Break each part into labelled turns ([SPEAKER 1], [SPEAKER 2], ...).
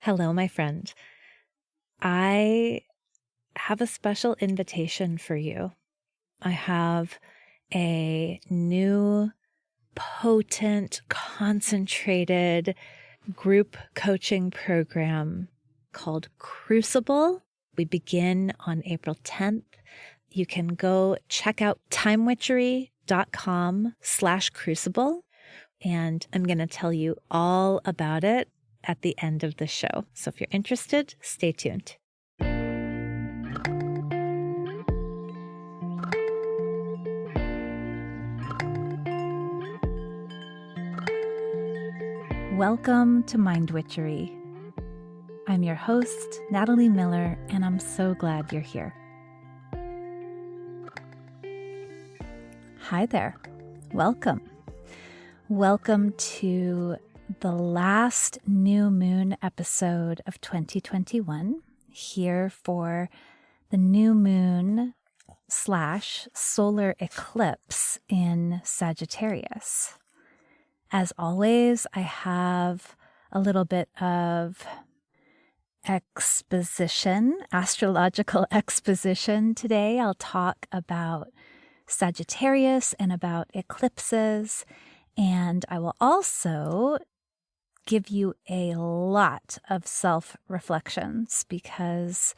[SPEAKER 1] Hello, my friend. I have a special invitation for you. I have a new, potent, concentrated group coaching program called Crucible. We begin on April 10th. You can go check out timewitchery.com/crucible, and I'm going to tell you all about it at the end of the show. So if you're interested, stay tuned. Welcome to Mind Witchery. I'm your host, Natalie Miller, and I'm so glad you're here. Hi there. Welcome. Welcome to the last new moon episode of 2021, here for the new moon / solar eclipse in Sagittarius. As always, I have a little bit of astrological exposition today. I'll talk about Sagittarius and about eclipses, and I will also give you a lot of self-reflections, because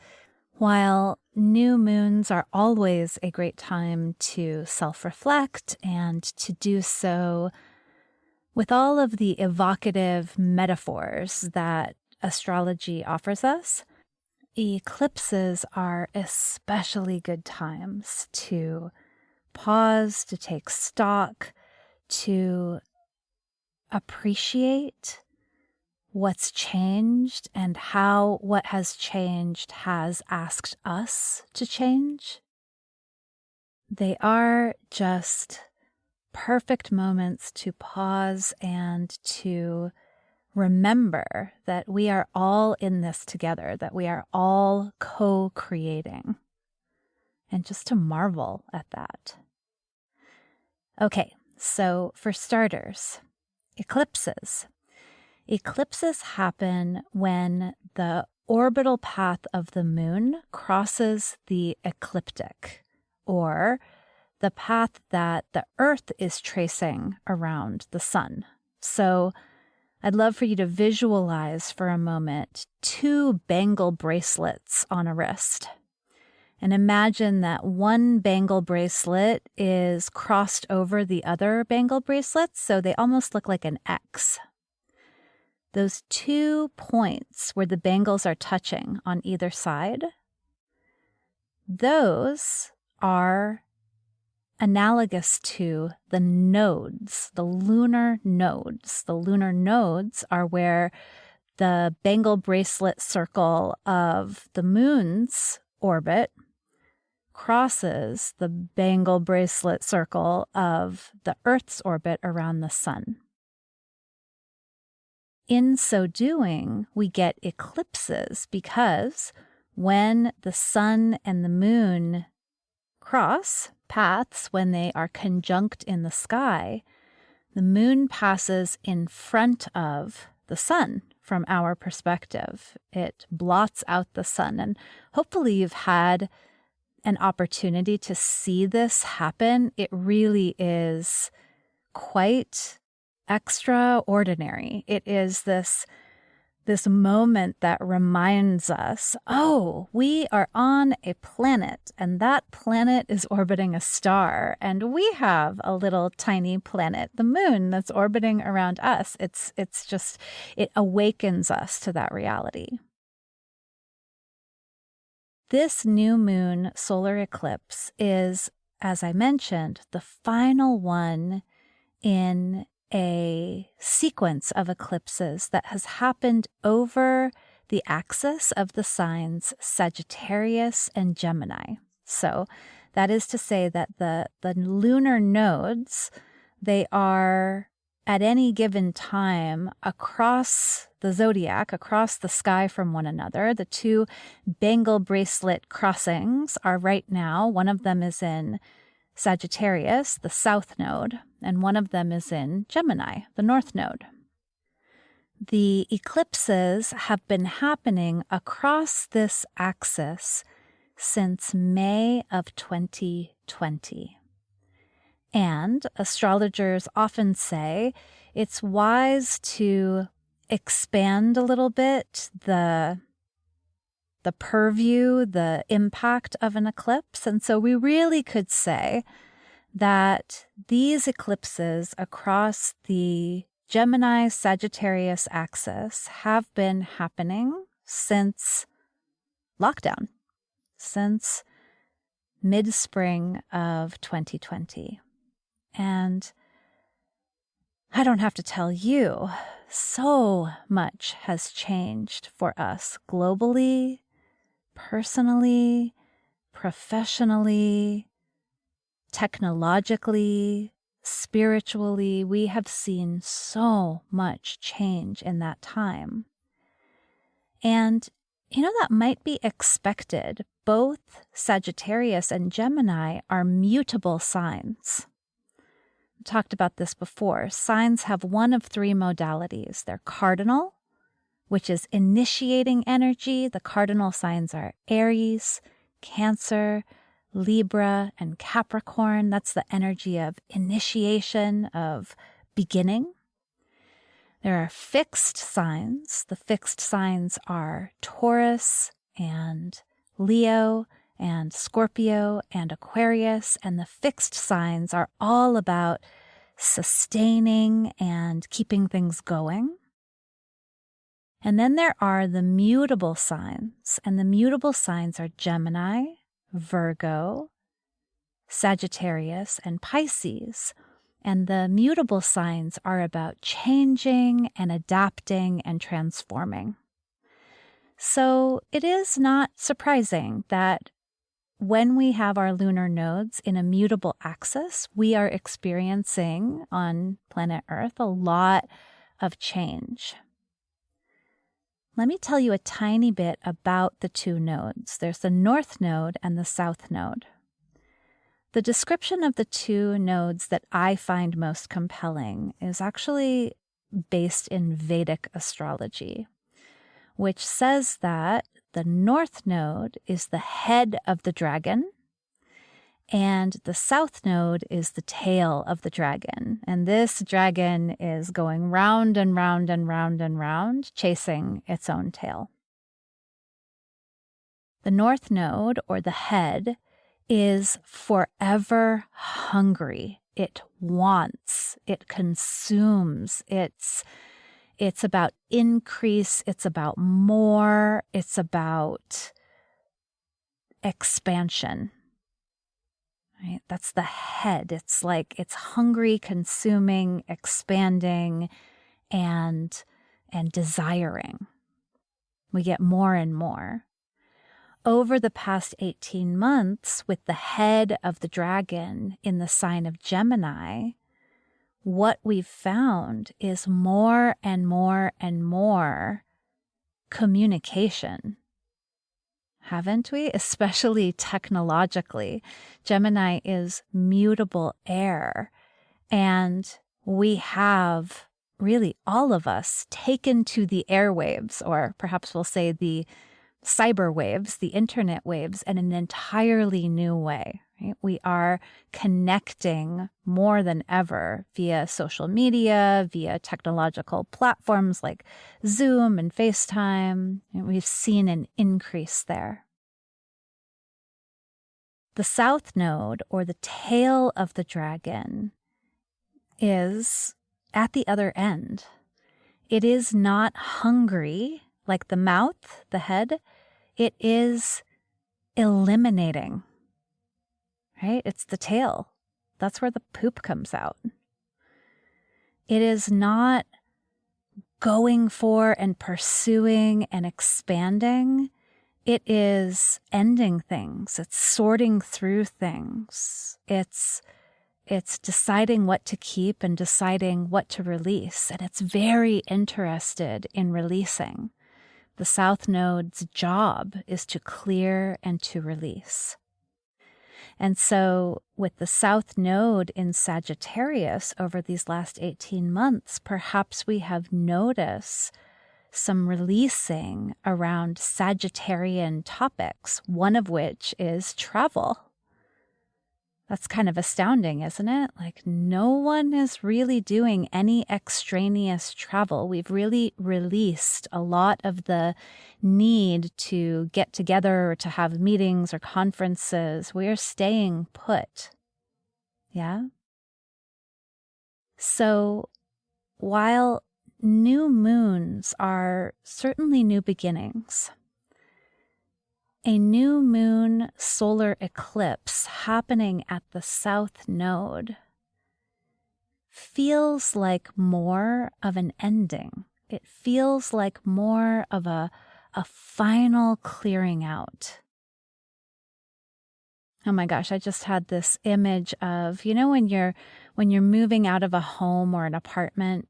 [SPEAKER 1] while new moons are always a great time to self-reflect and to do so with all of the evocative metaphors that astrology offers us, eclipses are especially good times to pause, to take stock, to appreciate what's changed and how what has changed has asked us to change. They are just perfect moments to pause and to remember that we are all in this together, that we are all co-creating, and just to marvel at that. Okay, so for starters, eclipses. Eclipses happen when the orbital path of the moon crosses the ecliptic, or the path that the Earth is tracing around the sun. So I'd love for you to visualize for a moment 2 bangle bracelets on a wrist. And imagine that one bangle bracelet is crossed over the other bangle bracelets, so they almost look like an X. Those 2 points where the bangles are touching on either side, those are analogous to the nodes, the lunar nodes. The lunar nodes are where the bangle bracelet circle of the moon's orbit crosses the bangle bracelet circle of the Earth's orbit around the sun. In so doing, we get eclipses because when the sun and the moon cross paths, when they are conjunct in the sky, the moon passes in front of the sun from our perspective. It blots out the sun, and hopefully you've had an opportunity to see this happen. It really is quite extraordinary. It is this moment that reminds us, oh, we are on a planet, and that planet is orbiting a star, and we have a little tiny planet, the moon, that's orbiting around us. It awakens us to that reality. This new moon solar eclipse is, as I mentioned, the final one in a sequence of eclipses that has happened over the axis of the signs Sagittarius and Gemini. So that is to say that the lunar nodes, they are at any given time across the zodiac, across the sky from one another. The 2 bangle bracelet crossings are right now, one of them is in Sagittarius, the south node, and one of them is in Gemini, the north node. The eclipses have been happening across this axis since May of 2020. And astrologers often say it's wise to expand a little bit the purview, the impact of an eclipse. And so we really could say that these eclipses across the Gemini Sagittarius axis have been happening since lockdown, since mid-spring of 2020. And I don't have to tell you, so much has changed for us globally, personally, professionally, technologically, spiritually. We have seen so much change in that time. And, that might be expected. Both Sagittarius and Gemini are mutable signs. I talked about this before. Signs have one of three modalities. They're cardinal, which is initiating energy. The cardinal signs are Aries, Cancer, Libra, and Capricorn. That's the energy of initiation, of beginning. There are fixed signs. The fixed signs are Taurus and Leo and Scorpio and Aquarius. And the fixed signs are all about sustaining and keeping things going. And then there are the mutable signs. And the mutable signs are Gemini, Virgo, Sagittarius, and Pisces. And the mutable signs are about changing and adapting and transforming. So it is not surprising that when we have our lunar nodes in a mutable axis, we are experiencing on planet Earth a lot of change. Let me tell you a tiny bit about the two nodes. There's the North Node and the South Node. The description of the two nodes that I find most compelling is actually based in Vedic astrology, which says that the North Node is the head of the dragon, and the South Node is the tail of the dragon. And this dragon is going round and round and round and round, chasing its own tail. The North Node, or the head, is forever hungry. It wants, it consumes, it's about increase, it's about more, it's about expansion. Right? That's the head. It's like it's hungry, consuming, expanding, and desiring. We get more and more. Over the past 18 months, with the head of the dragon in the sign of Gemini, what we've found is more and more and more communication. Haven't we? Especially technologically. Gemini is mutable air, and we have really all of us taken to the airwaves, or perhaps we'll say the cyber waves, the internet waves, in an entirely new way. Right? We are connecting more than ever via social media, via technological platforms like Zoom and FaceTime. And we've seen an increase there. The South Node, or the tail of the dragon, is at the other end. It is not hungry like the mouth, the head. It is eliminating. Right? It's the tail. That's where the poop comes out. It is not going for and pursuing and expanding. It is ending things. It's sorting through things. It's deciding what to keep and deciding what to release. And it's very interested in releasing. The South Node's job is to clear and to release. And so with the South Node in Sagittarius over these last 18 months, perhaps we have noticed some releasing around Sagittarian topics, one of which is travel. That's kind of astounding, isn't it? Like, no one is really doing any extraneous travel. We've really released a lot of the need to get together or to have meetings or conferences. We're staying put. Yeah? So while new moons are certainly new beginnings, a new moon solar eclipse happening at the South Node feels like more of an ending. It feels like more of a final clearing out. Oh my gosh, I just had this image of, when you're moving out of a home or an apartment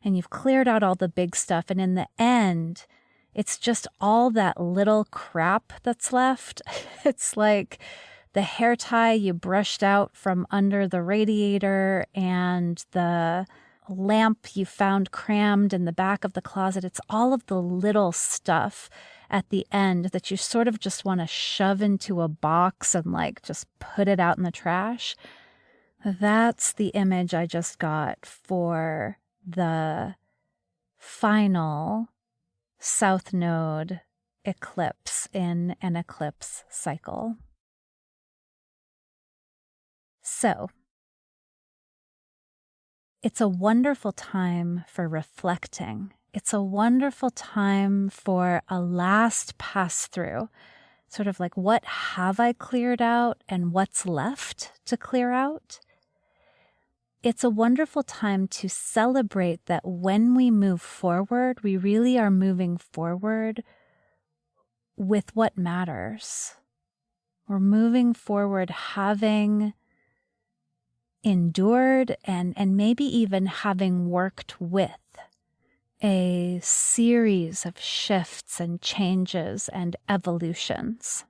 [SPEAKER 1] and you've cleared out all the big stuff, and in the end, it's just all that little crap that's left. It's like the hair tie you brushed out from under the radiator and the lamp you found crammed in the back of the closet. It's all of the little stuff at the end that you sort of just want to shove into a box and just put it out in the trash. That's the image I just got for the final South Node eclipse in an eclipse cycle. So, it's a wonderful time for reflecting. It's a wonderful time for a last pass through, sort of like, what have I cleared out and what's left to clear out? It's a wonderful time to celebrate that when we move forward, we really are moving forward with what matters. We're moving forward having endured and maybe even having worked with a series of shifts and changes and evolutions.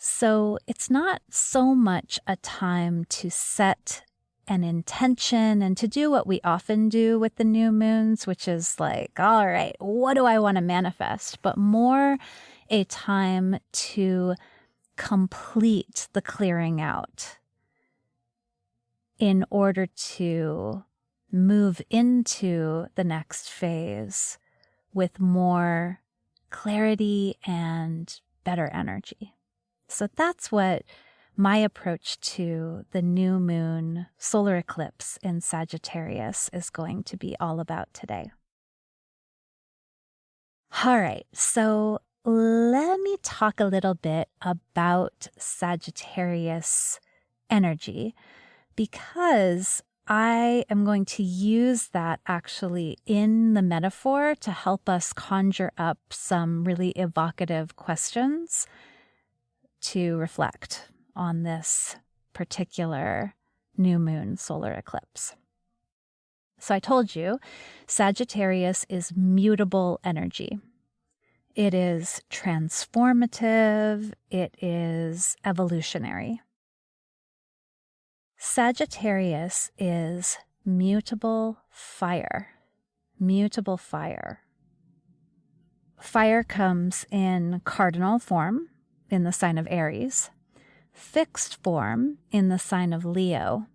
[SPEAKER 1] So it's not so much a time to set an intention and to do what we often do with the new moons, which is like, all right, what do I want to manifest? But more a time to complete the clearing out in order to move into the next phase with more clarity and better energy. So that's what my approach to the new moon solar eclipse in Sagittarius is going to be all about today. All right, so let me talk a little bit about Sagittarius energy, because I am going to use that actually in the metaphor to help us conjure up some really evocative questions to reflect on this particular new moon solar eclipse. So I told you, Sagittarius is mutable energy. It is transformative. It is evolutionary. Sagittarius is mutable fire. Mutable fire. Fire comes in cardinal form in the sign of Aries, fixed form in the sign of Leo,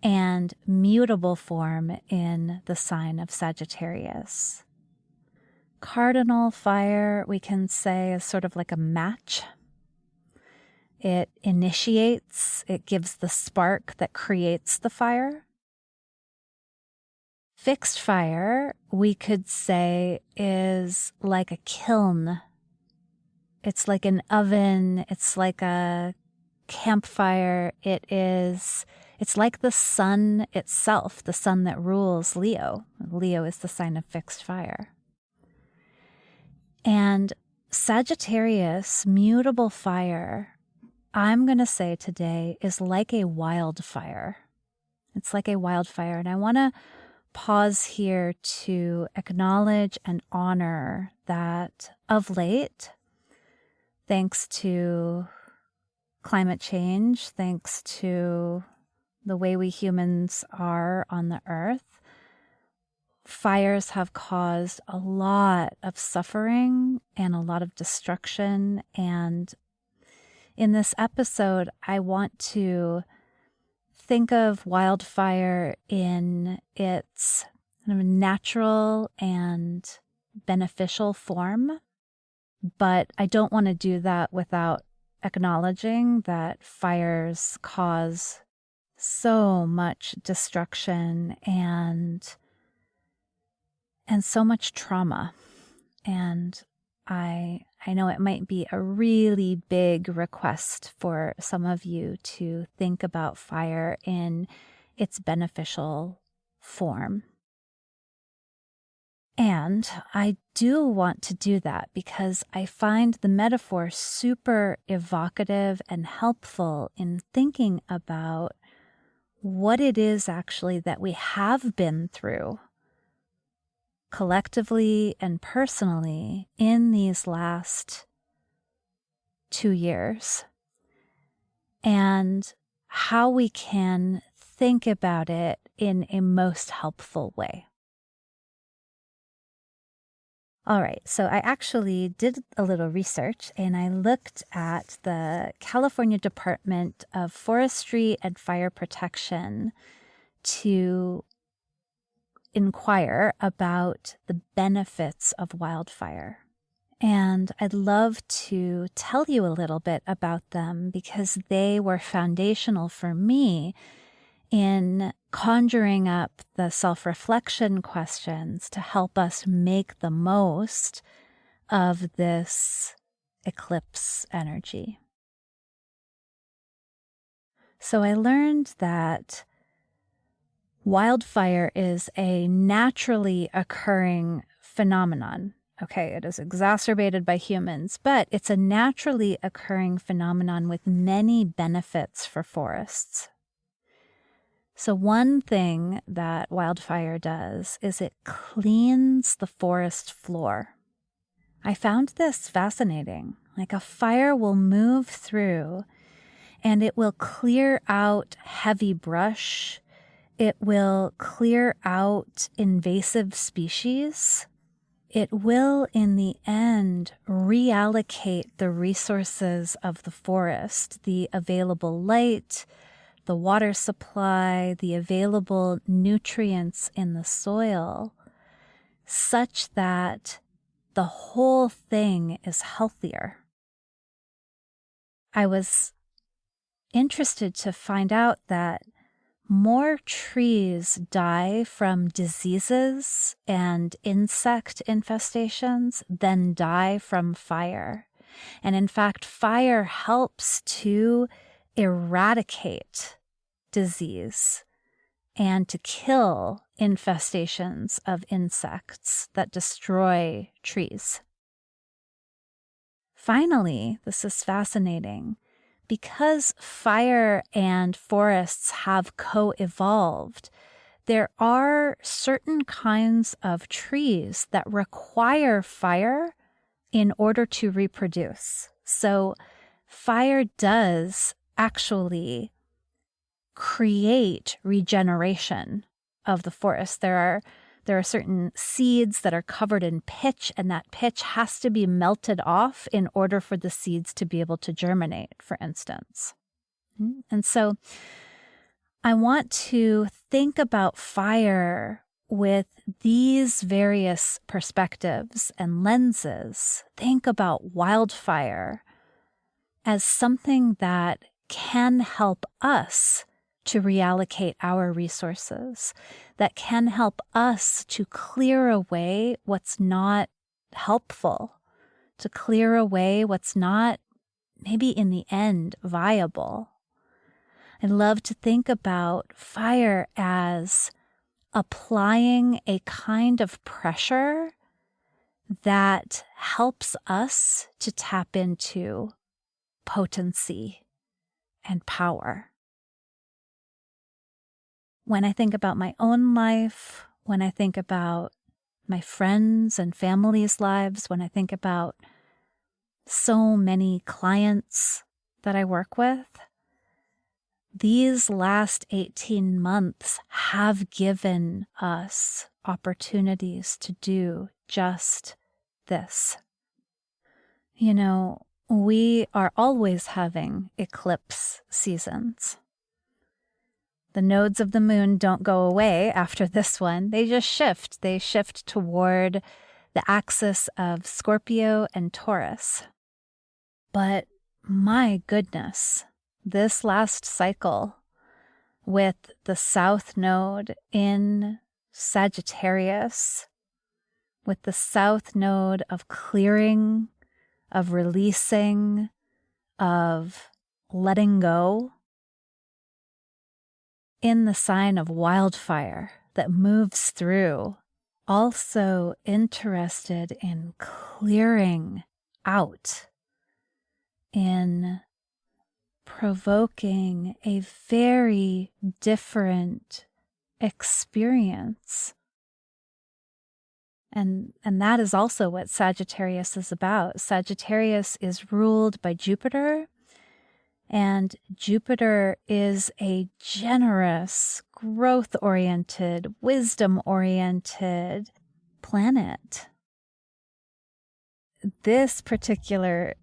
[SPEAKER 1] and mutable form in the sign of Sagittarius. Cardinal fire, we can say, is sort of like a match. It initiates, it gives the spark that creates the fire. Fixed fire, we could say, is like a kiln. It's like an oven. It's like a campfire. It's like the sun itself, the sun that rules Leo. Leo is the sign of fixed fire. And Sagittarius, mutable fire, I'm going to say today, is like a wildfire. It's like a wildfire. And I want to pause here to acknowledge and honor that of late, thanks to climate change, thanks to the way we humans are on the earth, fires have caused a lot of suffering and a lot of destruction. And in this episode, I want to think of wildfire in its kind of natural and beneficial form. But I don't want to do that without acknowledging that fires cause so much destruction and so much trauma. And I know it might be a really big request for some of you to think about fire in its beneficial form. And I do want to do that because I find the metaphor super evocative and helpful in thinking about what it is actually that we have been through collectively and personally in these last 2 years, and how we can think about it in a most helpful way. All right, so I actually did a little research and I looked at the California Department of Forestry and Fire Protection to inquire about the benefits of wildfire. And I'd love to tell you a little bit about them because they were foundational for me in conjuring up the self-reflection questions to help us make the most of this eclipse energy. So I learned that wildfire is a naturally occurring phenomenon. Okay, it is exacerbated by humans, but it's a naturally occurring phenomenon with many benefits for forests. So one thing that wildfire does is it cleans the forest floor. I found this fascinating. Like a fire will move through and it will clear out heavy brush. It will clear out invasive species. It will, in the end, reallocate the resources of the forest, the available light, the water supply, the available nutrients in the soil, such that the whole thing is healthier. I was interested to find out that more trees die from diseases and insect infestations than die from fire. And in fact, fire helps to eradicate disease and to kill infestations of insects that destroy trees. Finally, this is fascinating. Because fire and forests have co-evolved, there are certain kinds of trees that require fire in order to reproduce. So fire does actually create regeneration of the forest. There are certain seeds that are covered in pitch, and that pitch has to be melted off in order for the seeds to be able to germinate, for instance. And so I want to think about fire with these various perspectives and lenses. Think about wildfire as something that can help us to reallocate our resources, that can help us to clear away what's not helpful, to clear away what's not, maybe in the end, viable. I love to think about fire as applying a kind of pressure that helps us to tap into potency and power. When I think about my own life, when I think about my friends' and family's lives, when I think about so many clients that I work with, these last 18 months have given us opportunities to do just this. You know, we are always having eclipse seasons. The nodes of the moon don't go away after this one. They just shift. They shift toward the axis of Scorpio and Taurus. But my goodness, this last cycle with the South Node in Sagittarius, with the South Node of clearing, of releasing, of letting go, in the sign of wildfire that moves through, also interested in clearing out, in provoking a very different experience. And that is also what Sagittarius is about. Sagittarius is ruled by Jupiter, and Jupiter is a generous, growth-oriented, wisdom-oriented planet. This particular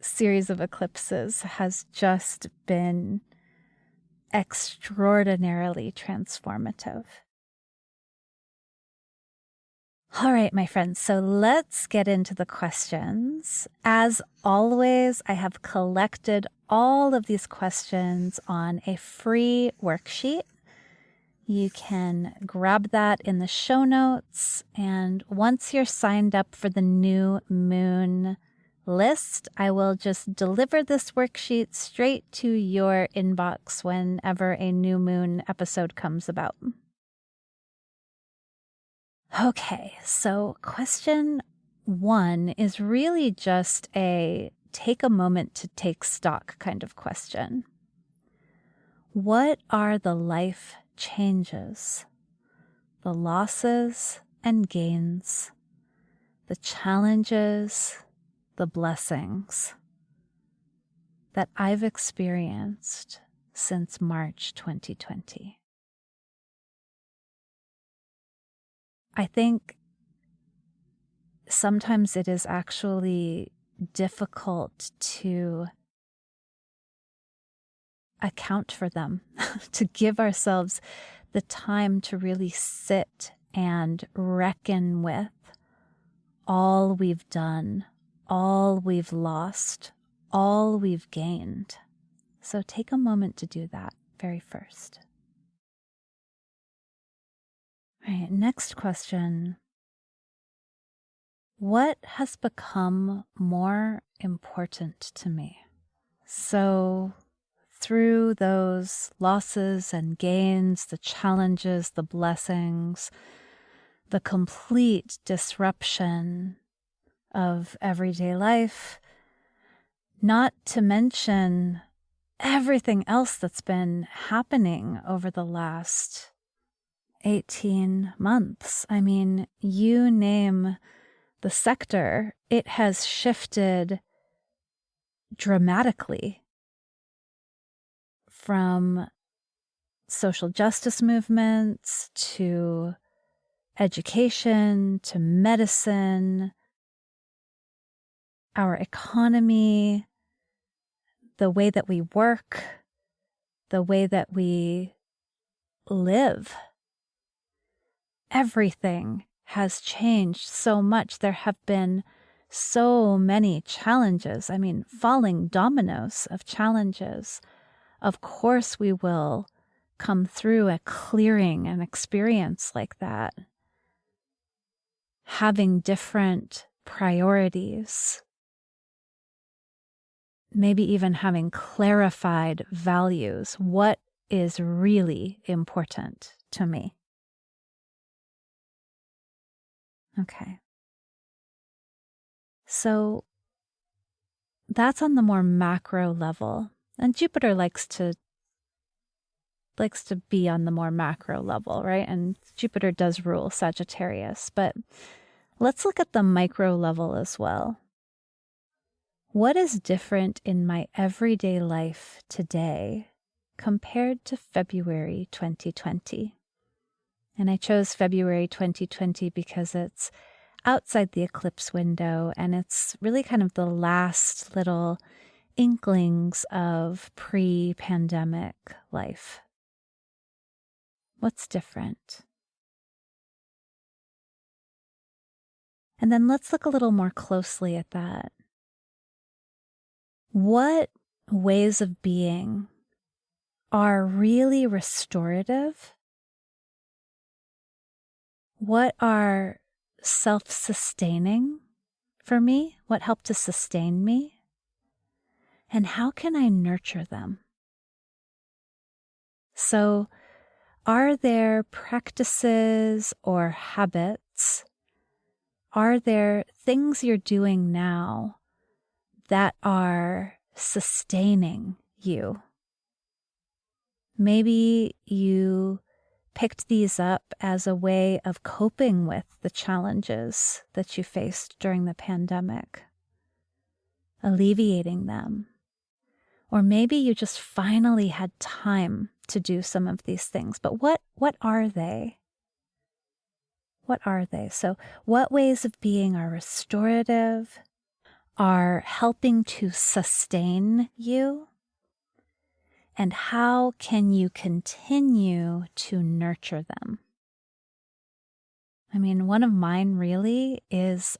[SPEAKER 1] series of eclipses has just been extraordinarily transformative. All right, my friends, so let's get into the questions. As always, I have collected all of these questions on a free worksheet. You can grab that in the show notes, and once you're signed up for the new moon list, I will just deliver this worksheet straight to your inbox whenever a new moon episode comes about. Okay, so question 1 is really just a take a moment to take stock kind of question. What are the life changes, the losses and gains, the challenges, the blessings that I've experienced since March 2020? I think sometimes it is actually difficult to account for them, to give ourselves the time to really sit and reckon with all we've done, all we've lost, all we've gained. So take a moment to do that very first. All right, next question. What has become more important to me? So through those losses and gains, the challenges, the blessings, the complete disruption of everyday life, not to mention everything else that's been happening over the last 18 months. I mean, you name the sector, it has shifted dramatically from social justice movements to education to medicine, our economy, the way that we work, the way that we live. Everything has changed so much. There have been so many challenges. I mean, falling dominoes of challenges. Of course we will come through a clearing, an experience like that. Having different priorities. Maybe even having clarified values. What is really important to me? Okay. So that's on the more macro level. And Jupiter likes to be on the more macro level, right? And Jupiter does rule Sagittarius, but let's look at the micro level as well. What is different in my everyday life today compared to February 2020? And I chose February 2020 because it's outside the eclipse window, and it's really kind of the last little inklings of pre-pandemic life. What's different? And then let's look a little more closely at that. What ways of being are really restorative? What are self-sustaining for me? What help to sustain me? And how can I nurture them? So, are there practices or habits? Are there things you're doing now that are sustaining you? Maybe you picked these up as a way of coping with the challenges that you faced during the pandemic, alleviating them. Or maybe you just finally had time to do some of these things. But what are they? What are they? So what ways of being are restorative, are helping to sustain you? And how can you continue to nurture them? I mean, one of mine really is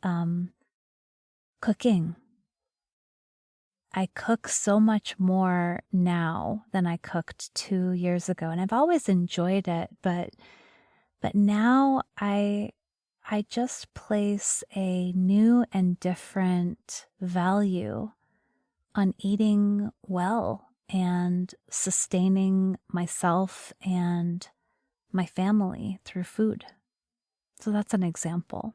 [SPEAKER 1] cooking. I cook so much more now than I cooked 2 years ago, and I've always enjoyed it, but now I just place a new and different value on eating well and sustaining myself and my family through food. So that's an example.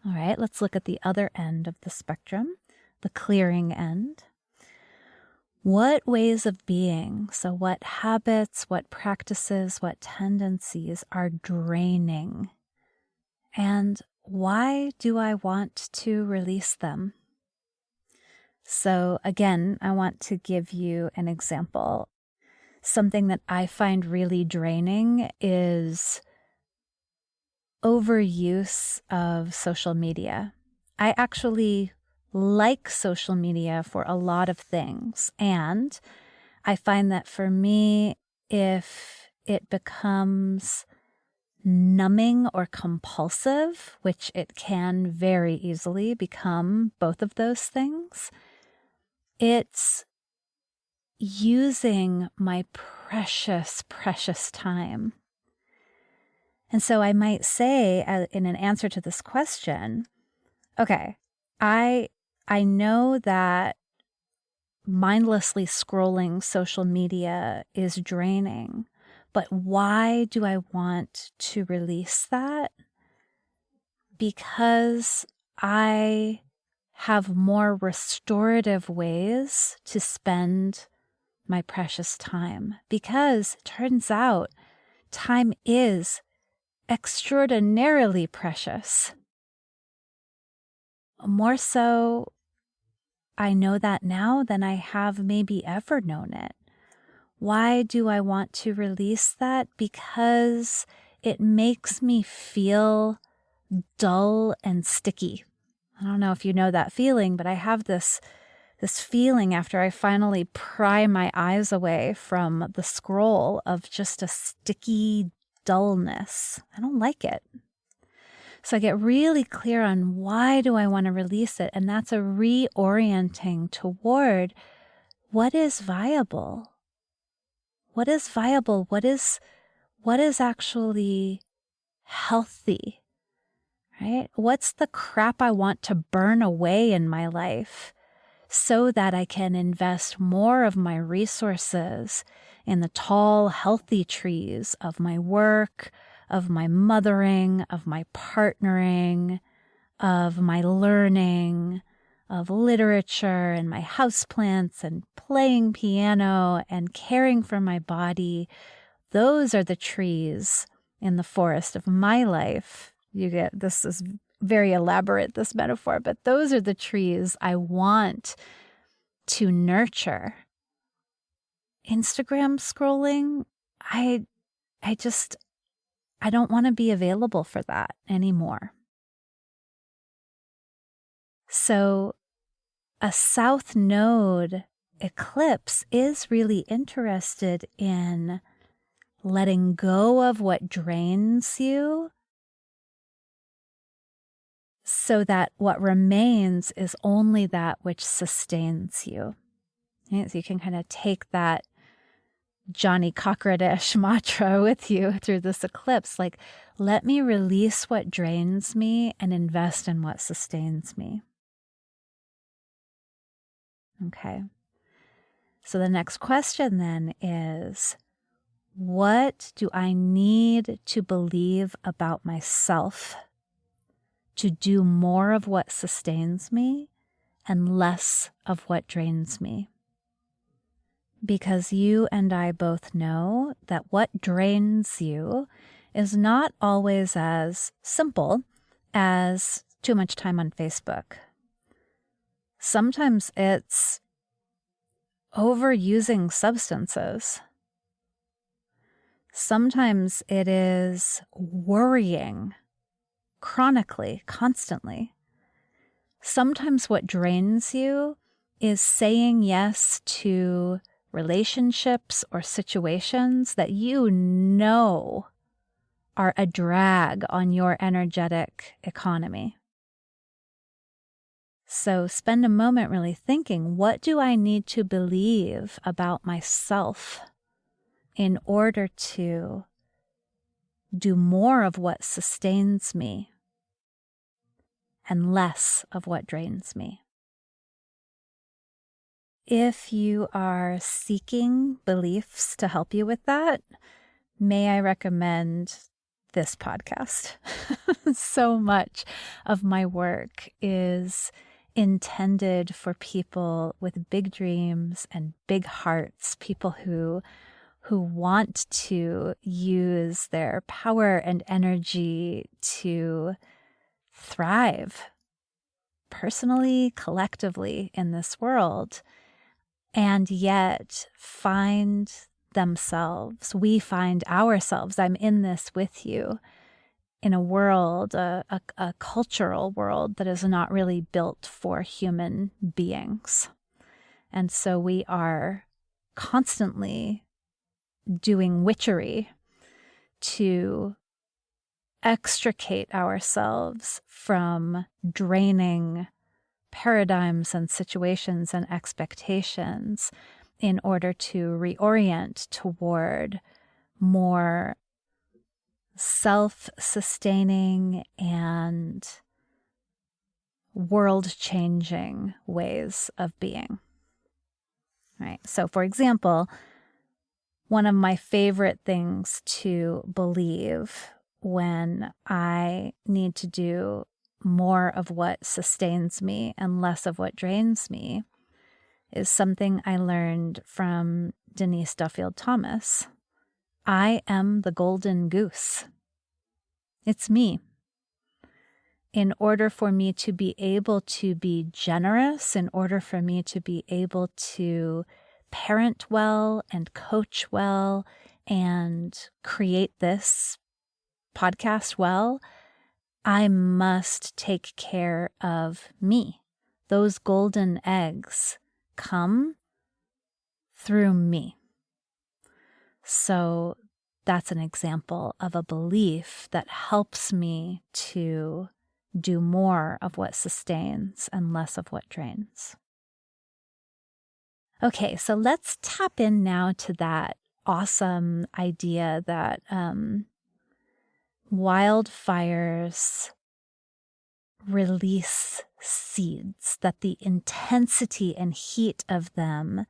[SPEAKER 1] All right, let's look at the other end of the spectrum, the clearing end. What ways of being, so what habits, what practices, what tendencies are draining? And why do I want to release them? So again, I want to give you an example. Something that I find really draining is overuse of social media. I actually like social media for a lot of things, and I find that for me, if it becomes numbing or compulsive, which it can very easily become both of those things, it's using my precious, precious time. And so I might say, in an answer to this question, okay, I know that mindlessly scrolling social media is draining, but why do I want to release that? Because I have more restorative ways to spend my precious time. Because it turns out time is extraordinarily precious. More so, I know that now than I have maybe ever known it. Why do I want to release that? Because it makes me feel dull and sticky. I don't know if you know that feeling, but I have this feeling after I finally pry my eyes away from the scroll of just a sticky dullness. I don't like it. So I get really clear on why do I want to release it, and that's a reorienting toward what is viable. What is viable? What is actually healthy? Right? What's the crap I want to burn away in my life so that I can invest more of my resources in the tall, healthy trees of my work, of my mothering, of my partnering, of my learning, of literature and my houseplants and playing piano and caring for my body. Those are the trees in the forest of my life. You get, this is very elaborate, this metaphor, but those are the trees I want to nurture. Instagram scrolling, I don't want to be available for that anymore. So a South Node eclipse is really interested in letting go of what drains you so that what remains is only that which sustains you. Right? So you can kind of take that Johnny Cochran-ish mantra with you through this eclipse. Like, let me release what drains me and invest in what sustains me. Okay. So the next question then is, what do I need to believe about myself to do more of what sustains me and less of what drains me? Because you and I both know that what drains you is not always as simple as too much time on Facebook. Sometimes it's overusing substances. Sometimes it is worrying chronically, constantly. Sometimes what drains you is saying yes to relationships or situations that you know are a drag on your energetic economy. So spend a moment really thinking, what do I need to believe about myself in order to do more of what sustains me and less of what drains me? If you are seeking beliefs to help you with that, may I recommend this podcast? So much of my work is intended for people with big dreams and big hearts, people who want to use their power and energy to thrive personally, collectively in this world, and yet find themselves. We find ourselves. I'm in this with you in a world, a cultural world that is not really built for human beings. And so we are constantly doing witchery to extricate ourselves from draining paradigms and situations and expectations in order to reorient toward more self-sustaining and world-changing ways of being. Right? So, for example, one of my favorite things to believe when I need to do more of what sustains me and less of what drains me is something I learned from Denise Duffield Thomas. I am the golden goose. It's me. In order for me to be able to be generous, in order for me to be able to parent well and coach well and create this podcast well, I must take care of me. Those golden eggs come through me. So that's an example of a belief that helps me to do more of what sustains and less of what drains. Okay, so let's tap in now to that awesome idea that wildfires release seeds, that the intensity and heat of them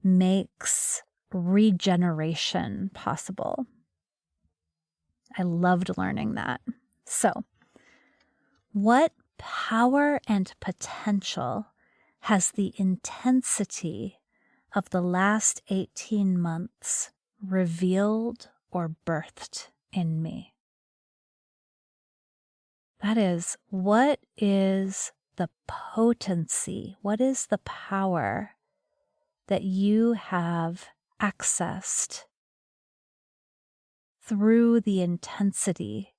[SPEAKER 1] makes regeneration possible. I loved learning that. So, what power and potential has the intensity of the last 18 months revealed or birthed in me? That is, what is the potency? What is the power that you have accessed through the intensity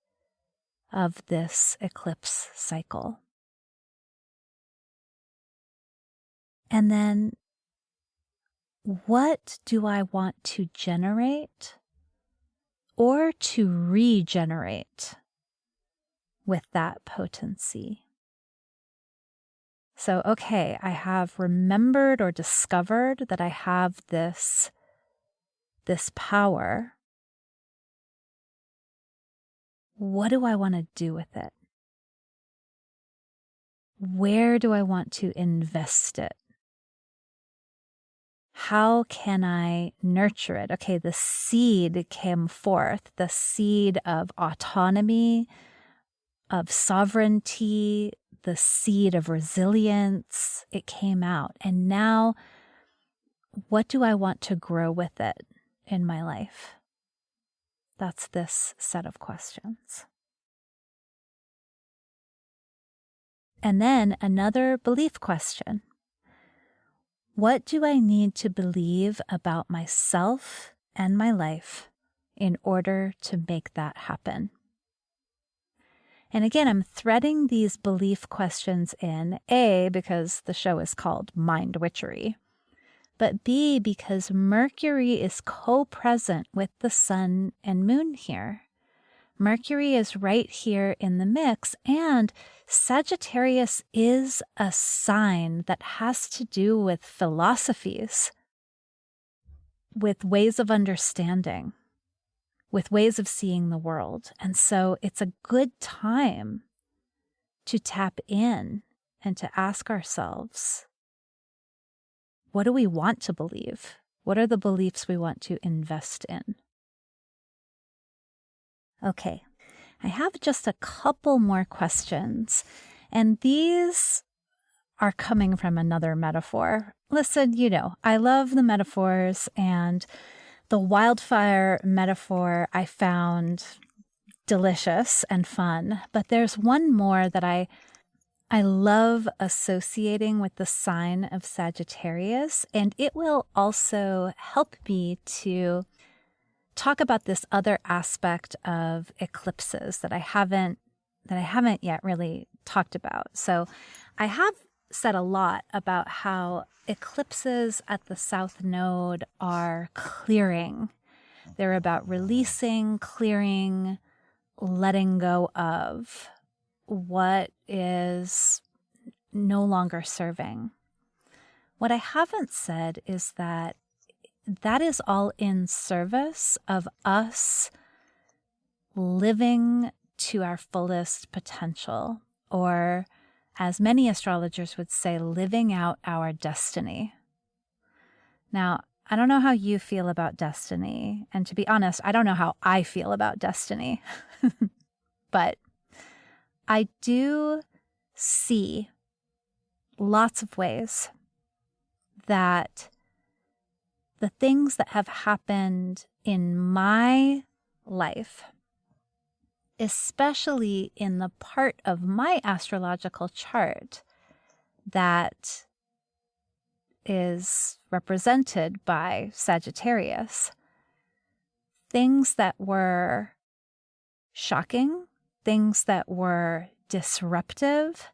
[SPEAKER 1] of this eclipse cycle. And then, what do I want to generate or to regenerate with that potency? So, okay, I have remembered or discovered that I have this power. What do I want to do with it? Where do I want to invest it? How can I nurture it? Okay, the seed came forth, the seed of autonomy, of sovereignty, the seed of resilience. It came out. And now, what do I want to grow with it in my life? That's this set of questions. And then another belief question. What do I need to believe about myself and my life in order to make that happen? And again, I'm threading these belief questions in, A, because the show is called Mind Witchery, but B, because Mercury is co-present with the sun and moon here. Mercury is right here in the mix, and Sagittarius is a sign that has to do with philosophies, with ways of understanding, with ways of seeing the world. And so it's a good time to tap in and to ask ourselves, what do we want to believe? What are the beliefs we want to invest in? Okay, I have just a couple more questions, and these are coming from another metaphor. Listen, I love the metaphors, and the wildfire metaphor I found delicious and fun, but there's one more that I love associating with the sign of Sagittarius, and it will also help me to talk about this other aspect of eclipses that I haven't yet really talked about. So I have said a lot about how eclipses at the South Node are clearing. They're about releasing, clearing, letting go of what is no longer serving. What I haven't said is that is all in service of us living to our fullest potential, or as many astrologers would say, living out our destiny. Now, I don't know how you feel about destiny, and to be honest, I don't know how I feel about destiny, but I do see lots of ways that the things that have happened in my life, especially in the part of my astrological chart that is represented by Sagittarius, things that were shocking, things that were disruptive,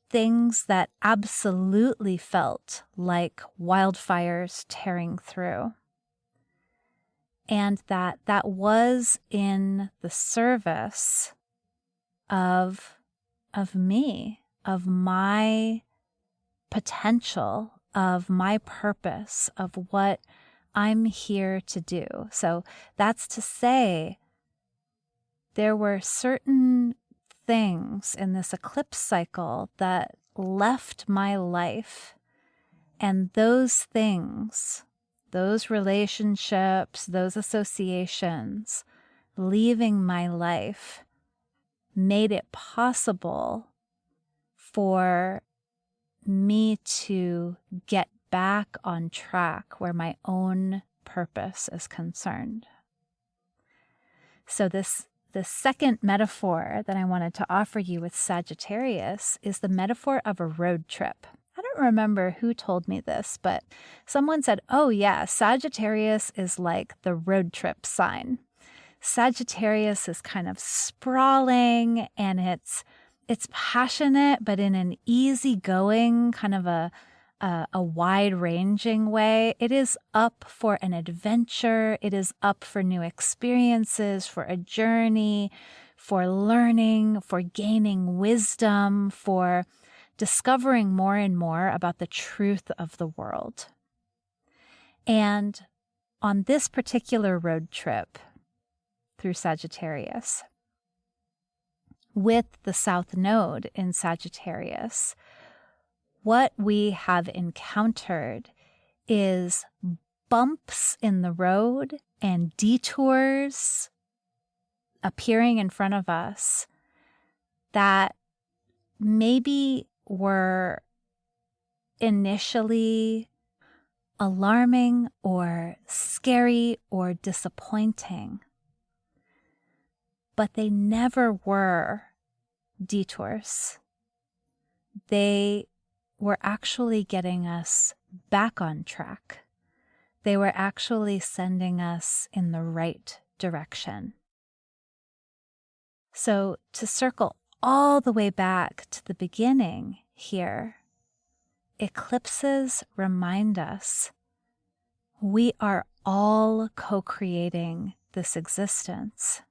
[SPEAKER 1] things that absolutely felt like wildfires tearing through. And that was in the service of me, of my potential, of my purpose, of what I'm here to do. So that's to say, there were certain things in this eclipse cycle that left my life, and those things, those relationships, those associations, leaving my life made it possible for me to get back on track where my own purpose is concerned. So the second metaphor that I wanted to offer you with Sagittarius is the metaphor of a road trip. I don't don't remember who told me this, but someone said, oh yeah, Sagittarius is like the road trip sign. Sagittarius is kind of sprawling and it's passionate, but in an easygoing, kind of a wide-ranging way. It is up for an adventure. It is up for new experiences, for a journey, for learning, for gaining wisdom, for discovering more and more about the truth of the world. And on this particular road trip through Sagittarius, with the South Node in Sagittarius, what we have encountered is bumps in the road and detours appearing in front of us that maybe were initially alarming or scary or disappointing, but they never were detours. They were actually getting us back on track. They were actually sending us in the right direction. So to circle all the way back to the beginning here, eclipses remind us we are all co-creating this existence.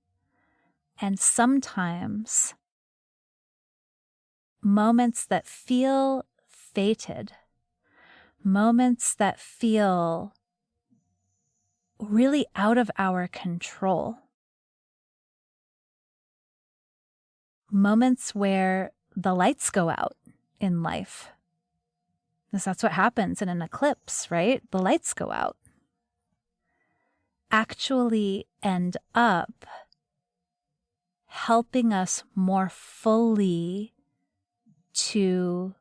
[SPEAKER 1] And sometimes moments that feel fated, moments that feel really out of our control, moments where the lights go out in life, because that's what happens in an eclipse, right? The lights go out, actually end up helping us more fully to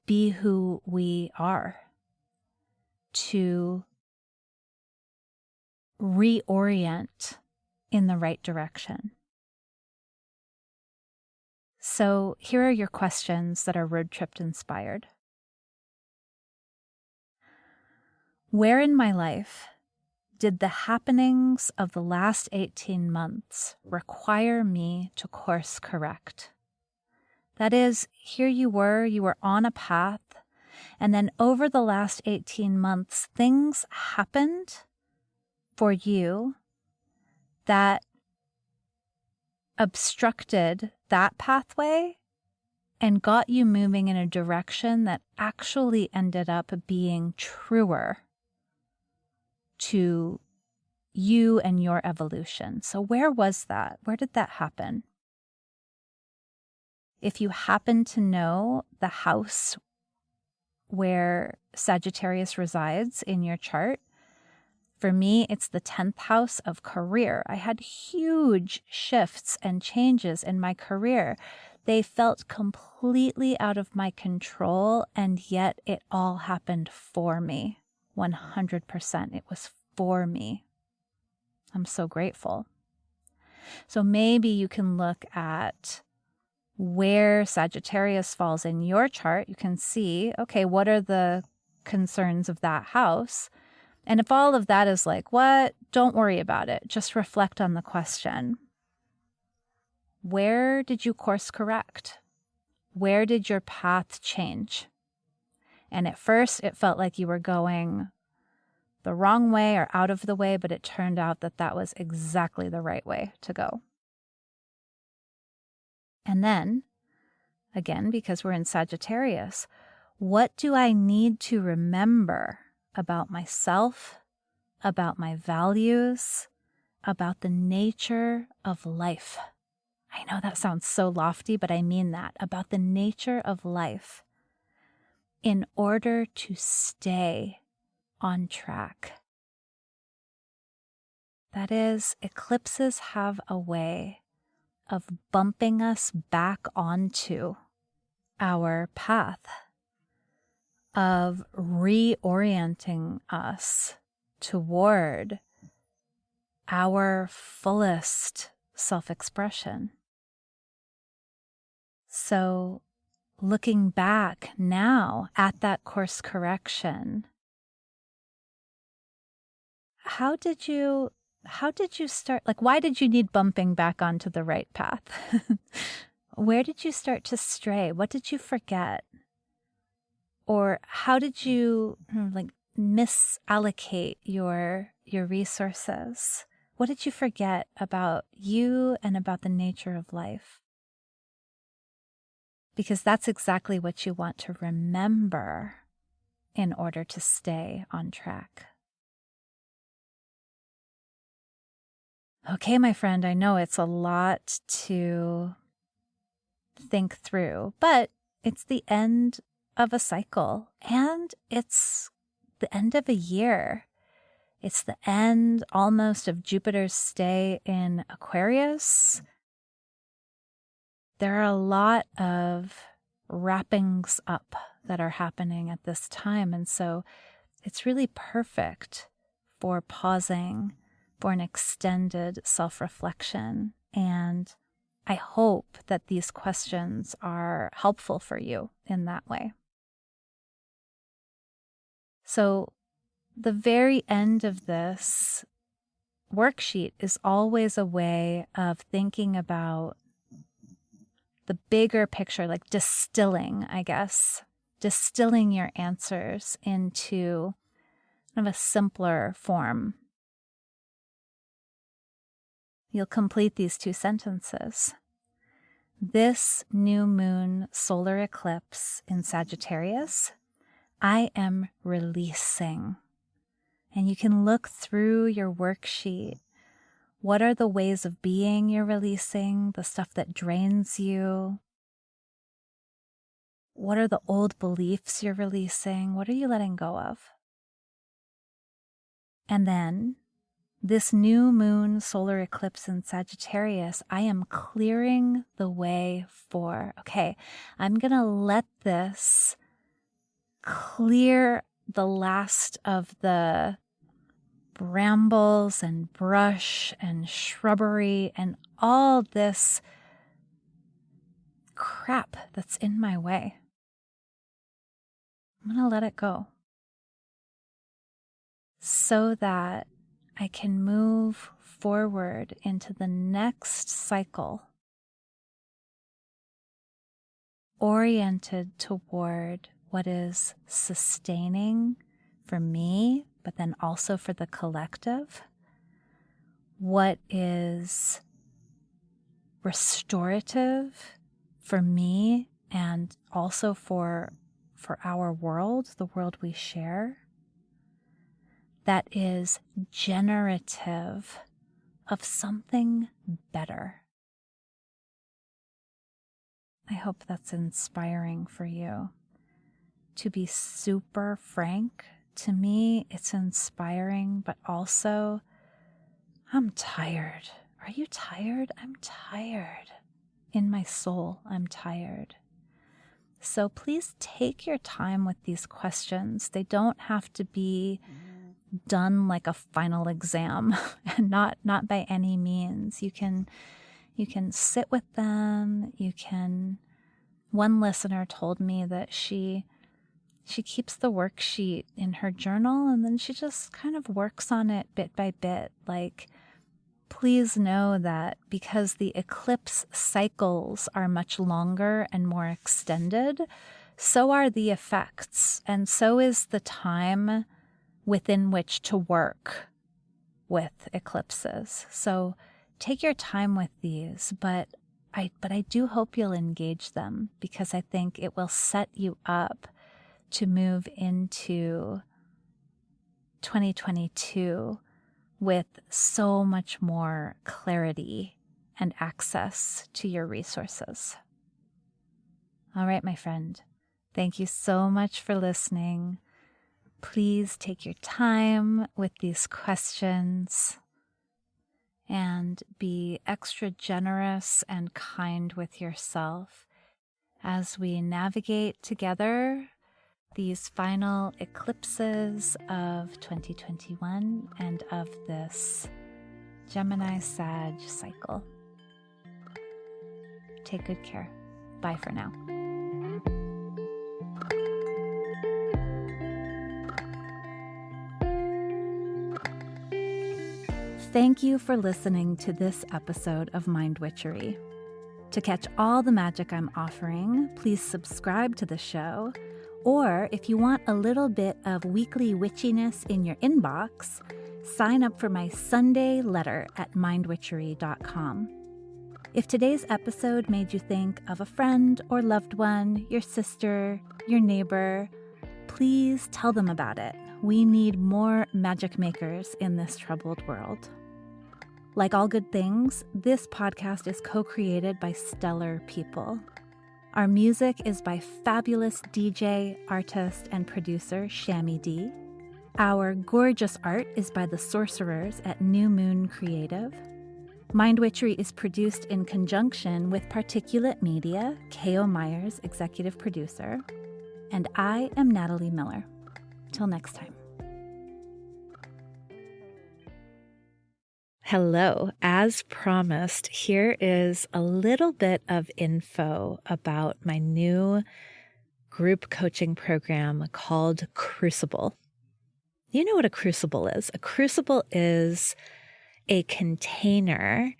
[SPEAKER 1] be who we are, to reorient in the right direction. So here are your questions that are road trip inspired. Where in my life did the happenings of the last 18 months require me to course correct? That is, here you were on a path, and then over the last 18 months, things happened for you that obstructed that pathway and got you moving in a direction that actually ended up being truer to you and your evolution. So where was that? Where did that happen? If you happen to know the house where Sagittarius resides in your chart, for me, it's the 10th house of career. I had huge shifts and changes in my career. They felt completely out of my control, and yet it all happened for me. 100%. It was for me. I'm so grateful. So maybe you can look at where Sagittarius falls in your chart. You can see, okay, what are the concerns of that house? And if all of that is like, what? Don't worry about it. Just reflect on the question. Where did you course correct? Where did your path change? And at first, it felt like you were going the wrong way or out of the way, but it turned out that that was exactly the right way to go. And then, again, because we're in Sagittarius, what do I need to remember about myself, about my values, about the nature of life? I know that sounds so lofty, but I mean that, about the nature of life, in order to stay on track. That is, eclipses have a way of bumping us back onto our path, of reorienting us toward our fullest self-expression. So looking back now at that course correction, how did you start? Like, why did you need bumping back onto the right path? Where did you start to stray? What did you forget? Or how did you misallocate your resources? What did you forget about you and about the nature of life? Because that's exactly what you want to remember in order to stay on track. Okay, my friend, I know it's a lot to think through, but it's the end of a cycle and it's the end of a year. It's the end almost of Jupiter's stay in Aquarius. There are a lot of wrappings up that are happening at this time. And so it's really perfect for pausing for an extended self-reflection. And I hope that these questions are helpful for you in that way. So the very end of this worksheet is always a way of thinking about the bigger picture, like distilling, I guess, distilling your answers into kind of a simpler form. You'll complete these two sentences. This new moon solar eclipse in Sagittarius, I am releasing. And you can look through your worksheet. What are the ways of being you're releasing? The stuff that drains you? What are the old beliefs you're releasing? What are you letting go of? And then, this new moon solar eclipse in Sagittarius, I am clearing the way for, okay, I'm going to let this clear the last of the brambles and brush and shrubbery and all this crap that's in my way. I'm going to let it go so that I can move forward into the next cycle oriented toward what is sustaining for me, but then also for the collective, what is restorative for me and also for our world, the world we share, that is generative of something better. I hope that's inspiring for you. To be super frank, to me, it's inspiring, but also, I'm tired. Are you tired? I'm tired. In my soul, I'm tired. So please take your time with these questions. They don't have to be done like a final exam, and not by any means. You can sit with them. One listener told me that she keeps the worksheet in her journal and then she just kind of works on it bit by bit. Like, please know that because the eclipse cycles are much longer and more extended, so are the effects, and so is the time within which to work with eclipses. So take your time with these, but I do hope you'll engage them, because I think it will set you up to move into 2022 with so much more clarity and access to your resources. All right, my friend, thank you so much for listening. Please take your time with these questions and be extra generous and kind with yourself as we navigate together these final eclipses of 2021 and of this Gemini-Sag cycle. Take good care. Bye for now. Thank you for listening to this episode of Mind Witchery. To catch all the magic I'm offering, please subscribe to the show. Or if you want a little bit of weekly witchiness in your inbox, sign up for my Sunday letter at mindwitchery.com. If today's episode made you think of a friend or loved one, your sister, your neighbor, please tell them about it. We need more magic makers in this troubled world. Like all good things, this podcast is co-created by stellar people. Our music is by fabulous DJ, artist, and producer Shammy D. Our gorgeous art is by the sorcerers at New Moon Creative. Mind Witchery is produced in conjunction with Particulate Media, K.O. Myers, executive producer. And I am Natalie Miller. Till next time. Hello. As promised, here is a little bit of info about my new group coaching program called Crucible. You know what a crucible is? A crucible is a container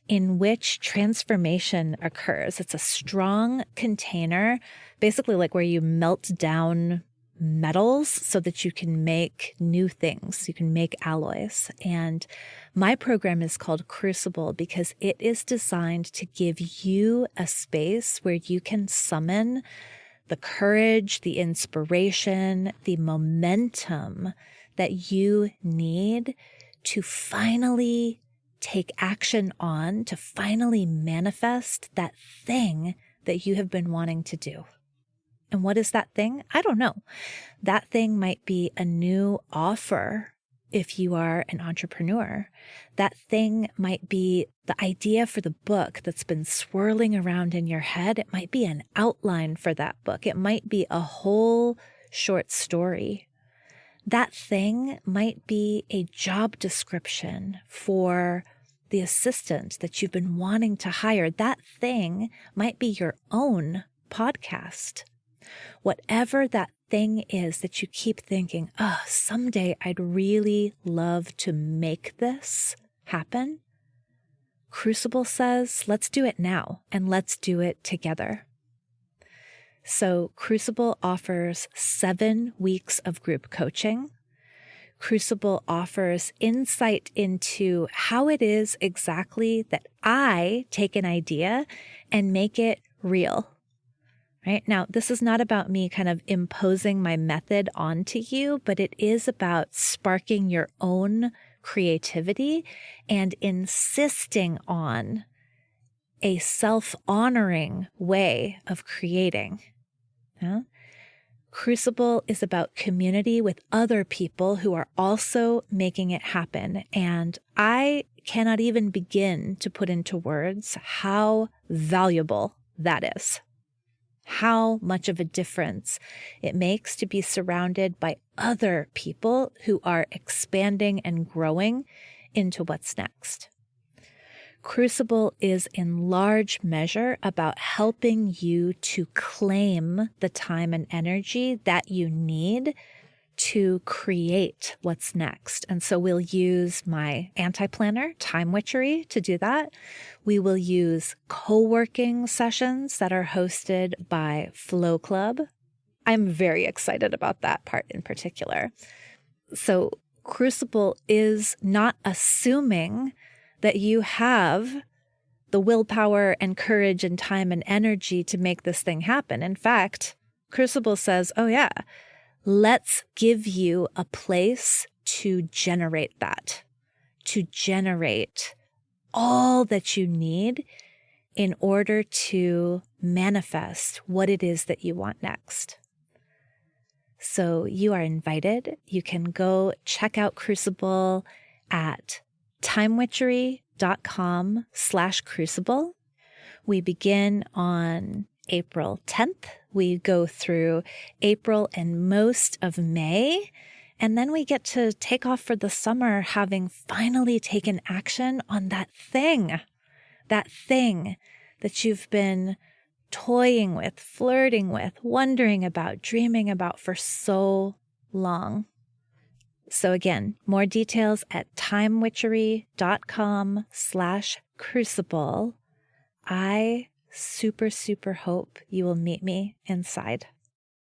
[SPEAKER 1] in which transformation occurs. It's a strong container, basically like where you melt down metals so that you can make new things. You can make alloys. And my program is called Crucible because it is designed to give you a space where you can summon the courage, the inspiration, the momentum that you need to finally take action on, to finally manifest that thing that you have been wanting to do. And what is that thing? I don't know. That thing might be a new offer if you are an entrepreneur. That thing might be the idea for the book that's been swirling around in your head. It might be an outline for that book. It might be a whole short story. That thing might be a job description for the assistant that you've been wanting to hire. That thing might be your own podcast. Whatever that thing is that you keep thinking, someday I'd really love to make this happen. Crucible says, let's do it now and let's do it together. So Crucible offers 7 weeks of group coaching. Crucible offers insight into how it is exactly that I take an idea and make it real. Right? Now, this is not about me kind of imposing my method onto you, but it is about sparking your own creativity and insisting on a self-honoring way of creating. Yeah? Crucible is about community with other people who are also making it happen. And I cannot even begin to put into words how valuable that is. How much of a difference it makes to be surrounded by other people who are expanding and growing into what's next. Crucible is in large measure about helping you to claim the time and energy that you need to create what's next. And so we'll use my anti-planner, Time Witchery, to do that. We will use co-working sessions that are hosted by Flow Club. I'm very excited about that part in particular. So Crucible is not assuming that you have the willpower and courage and time and energy to make this thing happen. In fact, Crucible says, let's give you a place to generate that, to generate all that you need in order to manifest what it is that you want next. So you are invited. You can go check out Crucible at timewitchery.com/crucible. We begin on April 10th. We go through April and most of May, and then we get to take off for the summer having finally taken action on that thing that you've been toying with, flirting with, wondering about, dreaming about for so long. So again, more details at timewitchery.com/crucible. I super hope you will meet me inside.